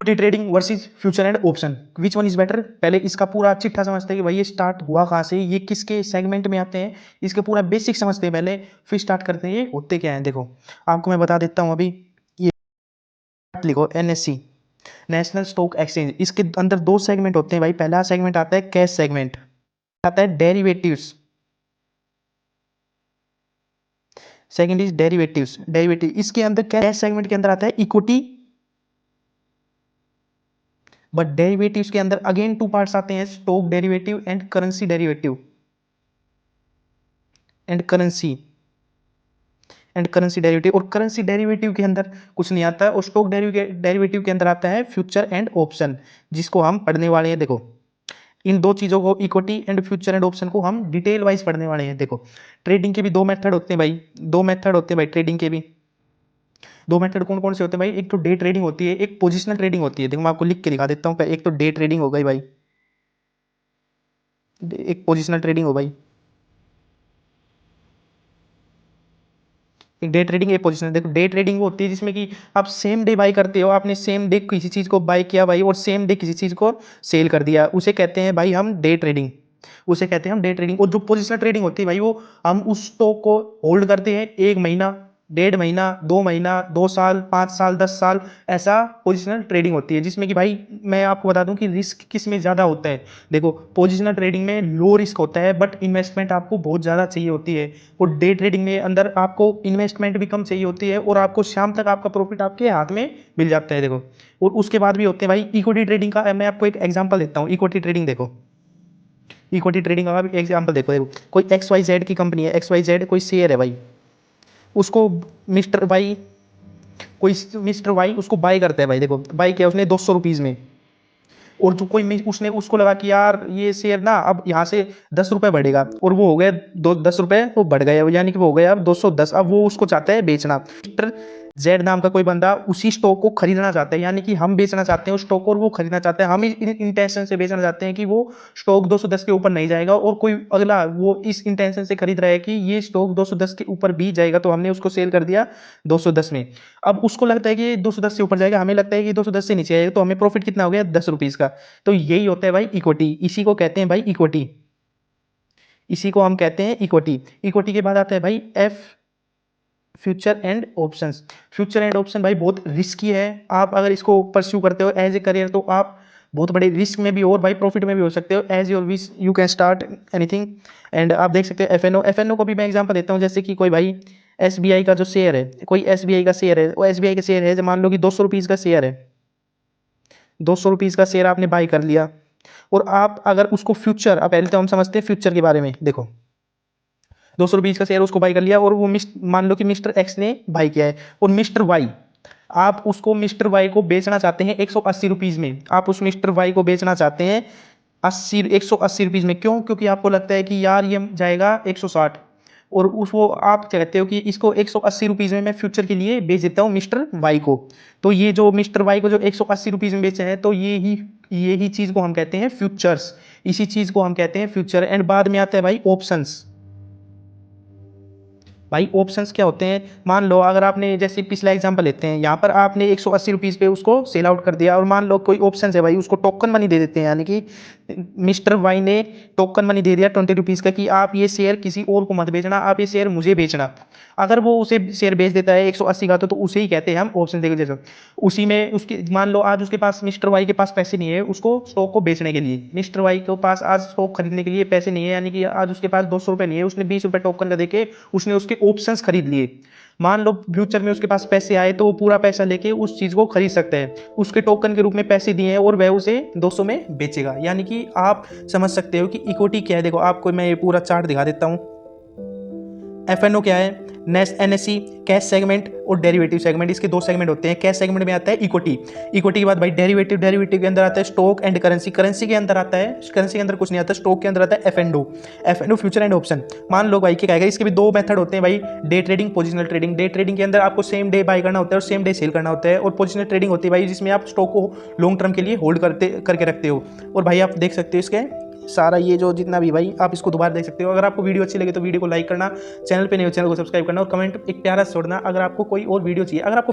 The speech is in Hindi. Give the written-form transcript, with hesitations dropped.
Trading versus future and option, which one is better. पहले इसका पूरा चिट्ठा समझते हैं कि भाई ये स्टार्ट हुआ कहाँ से, ये किसके सेगमेंट में आते हैं, इसके पूरा बेसिक समझते हैं पहले, फिर स्टार्ट करते हैं ये होते क्या हैं। देखो आपको मैं बता देता हूँ अभी, ये लिखो एनएससी, नेशनल स्टॉक एक्सचेंज। इसके अंदर दो सेगमेंट होते हैं भाई। पहला सेगमेंट आता है कैश सेगमेंट, आता है derivatives, second is derivatives. Derivative इसके अंदर कैश सेगमेंट के अंदर आता है इक्विटी, बट डेरिवेटिव्स के अंदर अगेन टू पार्ट्स आते हैं, stock derivative and currency derivative, and currency derivative. और करेंसी डेरिवेटिव के अंदर कुछ नहीं आता है, और स्टॉक डेरिवेटिव के अंदर आता है फ्यूचर एंड ऑप्शन, जिसको हम पढ़ने वाले हैं। देखो इन दो चीजों को, equity and future and option को हम डिटेल वाइज पढ़ने वाले हैं। देखो ट्रेडिंग के भी दो मेथड होते हैं भाई, दो मेथड होते हैं भाई ट्रेडिंग के भी। दो मेथड कौन कौन से होते हैं भाई? एक तो डे ट्रेडिंग होती है, एक पोजिशनल ट्रेडिंग होती है। देखो मैं आपको लिख के दिखा देता हूँ। एक तो डे ट्रेडिंग हो गई भाई, एक पोजिशनल ट्रेडिंग हो भाई, एक डे ट्रेडिंग, एक पोजिशनल। देखो डे ट्रेडिंग वो होती है जिसमें कि आप सेम डे बाई करते हो, आपने सेम डे किसी चीज़ को बाई किया भाई और सेम डे किसी चीज़ को सेल कर दिया, उसे कहते हैं भाई हम डे ट्रेडिंग, उसे कहते हैं हम डे ट्रेडिंग। और जो पोजिशनल ट्रेडिंग होती है भाई, वो हम उस स्टॉक को होल्ड करते हैं 1 महीना, 1.5 महीना, 2 महीना, 2 साल, 5 साल, 10 साल, ऐसा पोजिशनल ट्रेडिंग होती है। जिसमें कि भाई मैं आपको बता दूं कि रिस्क किस में ज़्यादा होता है। देखो पोजिशनल ट्रेडिंग में लो रिस्क होता है, बट इन्वेस्टमेंट आपको बहुत ज़्यादा चाहिए होती है। और डे ट्रेडिंग में अंदर आपको इन्वेस्टमेंट भी कम चाहिए होती है, और आपको शाम तक आपका प्रॉफिट आपके हाथ में मिल जाता है। देखो और उसके बाद भी होते हैं भाई इक्विटी ट्रेडिंग का। मैं आपको एक एग्जांपल देता हूँ, इक्विटी ट्रेडिंग देखो, इक्विटी ट्रेडिंग का भी एग्जांपल देखो। कोई एक्स वाई जेड की कंपनी है, एक्स वाई जेड कोई शेयर है भाई, उसको मिस्टर वाई, कोई मिस्टर वाई उसको बाय करता है भाई। देखो बाय किया उसने 200 रुपीज़ में, और जो कोई उसने उसको लगा कि यार ये शेयर ना अब यहाँ से 10 रुपये बढ़ेगा, और वो हो गया 10 रुपये, वो बढ़ गया, यानी कि वो हो गया अब 210। अब वो उसको चाहता है बेचना। मिस्टर जेड नाम का कोई बंदा उसी स्टॉक को खरीदना चाहता है, यानी कि हम बेचना चाहते हैं उस स्टॉक को और वो खरीदना चाहता है। हम इस इंटेंशन से बेचना चाहते हैं कि वो स्टॉक 210 के ऊपर नहीं जाएगा, और कोई अगला वो इस इंटेंशन से खरीद रहा है कि ये स्टॉक 210 के ऊपर भी जाएगा, तो हमने उसको सेल कर दिया 210 में। अब उसको लगता है कि 210 से ऊपर जाएगा, हमें लगता है कि 210 से नीचे आएगा, तो हमें प्रॉफिट कितना हो गया? 10 रुपीज़ का। तो यही होता है भाई इक्विटी, इसी को कहते हैं भाई इक्विटी, इसी को हम कहते हैं इक्विटी। इक्विटी के बाद आता है भाई F, future and options. Future and option भाई बहुत रिस्की है। आप अगर इसको परस्यू करते हो एज ए करियर, तो आप बहुत बड़े रिस्क में भी हो और भाई प्रॉफिट में भी हो सकते हो। As your wish you can start anything. And आप देख सकते हो एफएनओ, एफएनओ को भी मैं एग्जांपल देता हूँ। जैसे कि कोई भाई एसबीआई का जो शेयर है, कोई एसबीआई का शेयर है, वो एसबीआई का शेयर है, मान लो कि 200 रुपीज़ का शेयर है, 200 रुपीज़ का शेयर आपने बाई कर लिया, और आप अगर उसको फ्यूचर, अब पहले तो हम समझते हैं फ्यूचर के बारे में। देखो 200 रुपीज़ का शेयर उसको बाई कर लिया, और वो मान लो कि मिस्टर एक्स ने बाई किया है, और मिस्टर वाई, आप उसको मिस्टर वाई को बेचना चाहते हैं 180 रुपीज़ में। आप उस मिस्टर वाई को बेचना चाहते हैं 180 रुपीज़ में। क्यों? क्योंकि आपको लगता है कि यार ये जाएगा 160, और उस वो आप कहते हो कि इसको 180 रुपीज़ में मैं फ्यूचर के लिए बेच देता हूँ मिस्टर वाई को। तो ये जो मिस्टर वाई को जो 180 रुपीज़ में बेचे हैं, तो यही चीज़ को हम कहते हैं फ्यूचर्स, इसी चीज़ को हम कहते हैं फ्यूचर। एंड बाद में आता है भाई ऑप्शंस। भाई ऑप्शंस क्या होते हैं? मान लो अगर आपने, जैसे पिछला एग्जांपल लेते हैं, यहाँ पर आपने 180 रुपीज़ पे उसको सेल आउट कर दिया, और मान लो कोई ऑप्शन है भाई, उसको टोकन मनी दे देते हैं, यानी कि मिस्टर वाई ने टोकन मनी दे दिया 20 रुपीज़ का कि आप ये शेयर किसी और को मत बेचना, आप ये शेयर मुझे बेचना। अगर वो उसे शेयर बेच देता है 180 का, तो उसे ही कहते हैं हम ऑप्शन देकर। जैसे उसी में उसके, मान लो आज उसके पास, मिस्टर वाई के पास पैसे नहीं है उसको स्टॉक को बेचने के लिए, मिस्टर वाई के पास आज स्टॉक खरीदने के लिए पैसे नहीं है, यानी कि आज उसके पास 200 रुपये नहीं है, उसने 20 रुपये टोकन का देके उसने उसके ऑप्शंस खरीद लिए। मान लो फ्यूचर में उसके पास पैसे आए, तो वो पूरा पैसा लेके उस चीज़ को खरीद सकता है, उसके टोकन के रूप में पैसे दिए हैं, और वह उसे 200 में बेचेगा। यानी कि आप समझ सकते हो कि इक्विटी क्या है। देखो आपको मैं ये पूरा चार्ट दिखा देता हूँ। एफएनओ क्या है? एनएससी, कैश सेगमेंट और डेरिवेटिव सेगमेंट, इसके दो सेगमेंट होते हैं। कैश सेगमेंट में आता है इक्विटी, इक्विटी के बाद भाई डेरिवेटिव, डेरिवेटिव के अंदर आता है स्टॉक एंड करेंसी, करेंसी के अंदर आता है, करेंसी के अंदर कुछ नहीं आता, स्टॉक के अंदर आता है FNO, FNO future and option. मान लो भाई क्या कहेगा, इसके भी दो मेथड होते हैं भाई, day trading, positional trading. Day trading के अंदर आपको सेम डे बाय करना होता है और सेम डे सेल करना होता है, और पोजिशनल ट्रेडिंग होती है भाई जिसमें आप स्टॉक को लॉन्ग टर्म के लिए होल्ड करके रखते हो। और भाई आप देख सकते हो इसके सारा ये जो जितना भी भाई, आप इसको दोबारा देख सकते हो। अगर आपको वीडियो अच्छी लगे तो वीडियो को लाइक करना, चैनल पे नहीं हो चैनल को सब्सक्राइब करना, और कमेंट एक प्यारा छोड़ना अगर आपको कोई और वीडियो चाहिए। अगर आपको